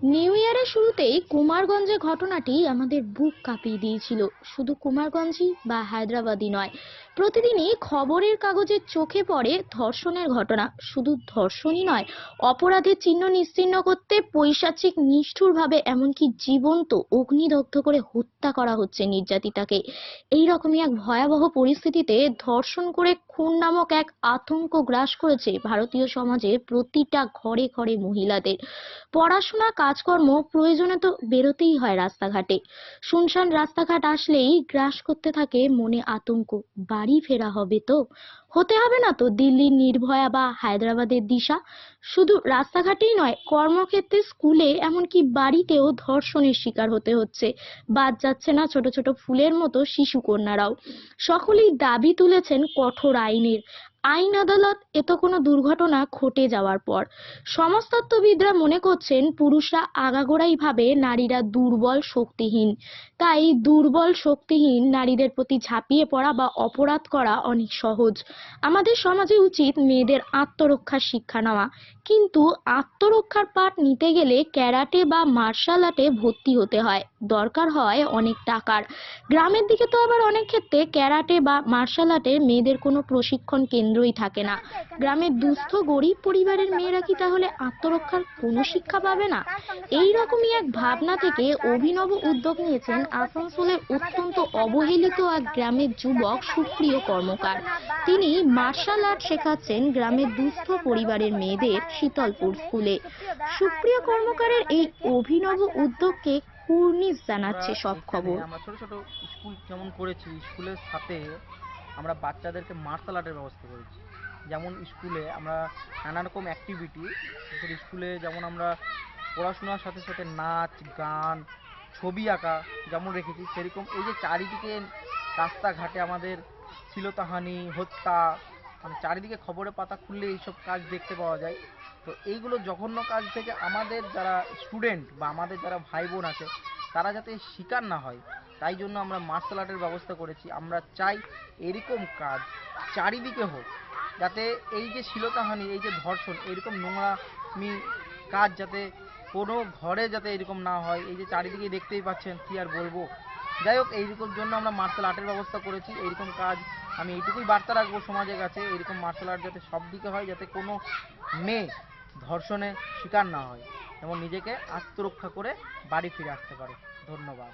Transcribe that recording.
New ইয়ারের শুরুতেই কুমারগঞ্জে ঘটনাটি আমাদের বুক কাঁপিয়ে দিয়েছিল। শুধু কুমারগঞ্জই বা হায়দ্রাবাদই নয়, প্রতিদিনই খবরের কাগজে চোখে পড়ে ধর্ষণের ঘটনা। শুধু ধর্ষণই নয়, অপরাধের চিহ্ন নিশ্চিহ্ন করতে পৈশাচিক নিষ্ঠুরভাবে এমনকি জীবন্ত অগ্নিদগ্ধ করে হত্যা করা হচ্ছে নির্যাতিতাকে। এইরকমই এক ভয়াবহ পরিস্থিতিতে ধর্ষণ করে খুন নামক এক আতঙ্ক গ্রাস করেছে ভারতীয় সমাজে প্রতিটা ঘরে ঘরে মহিলাদের। পড়াশোনা, কাজকর্ম, প্রয়োজনে তো বেরোতেই হয় রাস্তাঘাটে। শুনশান রাস্তাঘাট আসলেই গ্রাস করতে থাকে মনে আতঙ্ক। বাড়ি ফেরা হবে তো? হতে হবে না তো দিল্লির নির্ভয়া বা হায়দ্রাবাদের দিশা। শুধু রাস্তাঘাটেই নয়, কর্মক্ষেত্রে, স্কুলে, এমনকি বাড়িতেও ধর্ষণের শিকার হতে হচ্ছে। বাদ যাচ্ছে না ছোট ছোট ফুলের মতো শিশু কন্যারাও। সকলেই দাবি তুলেছেন কঠোর আইনের। আইন আদালত এ তো কোনো দুর্ঘটনা ঘটে যাওয়ার পর। সমাজতত্ত্ববিদরা মনে করছেন পুরুষরা আগাগোড়াই ভাবে নারীরা দুর্বল, শক্তিহীন। তাই দুর্বল, শক্তিহীন নারীদের প্রতি ঝাঁপিয়ে পড়া বা অপরাধ করা অনেক সহজ। আমাদের সমাজে উচিত মেয়েদের আত্মরক্ষার শিক্ষা নেওয়া। কিন্তু আত্মরক্ষার পাঠ নিতে গেলে ক্যারাটে বা মার্শাল আর্টে ভর্তি হতে হয়, দরকার হয় অনেক টাকার। গ্রামের দিকে তো আবার অনেক ক্ষেত্রে ক্যারাটে বা মার্শাল আর্টের মেয়েদের কোনো প্রশিক্ষণ কেন্দ্রই থাকে না। গ্রামের দুস্থ গরিব পরিবারের মেয়েরা কি তাহলে আত্মরক্ষার কোনো শিক্ষা পাবে না? এই রকমই এক ভাবনা থেকে অভিনব উদ্যোগ নিয়েছেন আসানসোলের অত্যন্ত অবহেলিত এক গ্রামের যুবক সুপ্রিয় কর্মকার। তিনি মার্শাল আর্ট শেখাচ্ছেন গ্রামের দুস্থ পরিবারের মেয়েদের শীতলপুর স্কুলে। সুপ্রিয় কর্মকারের এই অভিনব উদ্যোগকে কুর্নিশ আমরা জানাচ্ছে সব এখানে খবর। আমরা ছোট ছোট স্কুল যেমন করেছি, স্কুলের সাথে আমরা বাচ্চাদেরকে মার্শাল আর্টের ব্যবস্থা করেছি। যেমন স্কুলে আমরা নানা রকম অ্যাক্টিভিটি, স্কুলে যেমন আমরা পড়াশোনার সাথে সাথে নাচ, গান, ছবি আঁকা যেমন রেখেছি, সেরকম এই যে চারিদিকে রাস্তাঘাটে আমাদের শ্লীলতাহানি, হত্যা, মানে চারিদিকে খবরের পাতা খুললে এইসব কাজ দেখতে পাওয়া যায়। তো এইগুলো জঘন্য কাজ থেকে আমাদের যারা স্টুডেন্ট বা আমাদের যারা ভাই বোন আছে, তারা যাতে শিকার না হয়, তাই জন্য আমরা মার্শাল আর্টের ব্যবস্থা করেছি। আমরা চাই এরকম কাজ চারিদিকে হোক, যাতে এই যে শ্লীলতাহানি, এই যে ধর্ষণ, এরকম নোংরামি কাজ যাতে কোনো ঘরে যাতে এরকম না হয়। এই যে চারিদিকে দেখতেই পাচ্ছেন, কি আর বলবো। যাই হোক, এইরকম জন্য আমরা মার্শাল আর্টের ব্যবস্থা করেছি। এইরকম কাজ আমি এইটুকুই বার্তা রাখবো সমাজের কাছে, এরকম মার্শাল আর্ট যাতে সব দিকে হয়, যাতে কোনো মেয়ে ধর্ষণের শিকার না হয় এবং নিজেকে আত্মরক্ষা করে বাড়ি ফিরে আসতে পারে। ধন্যবাদ।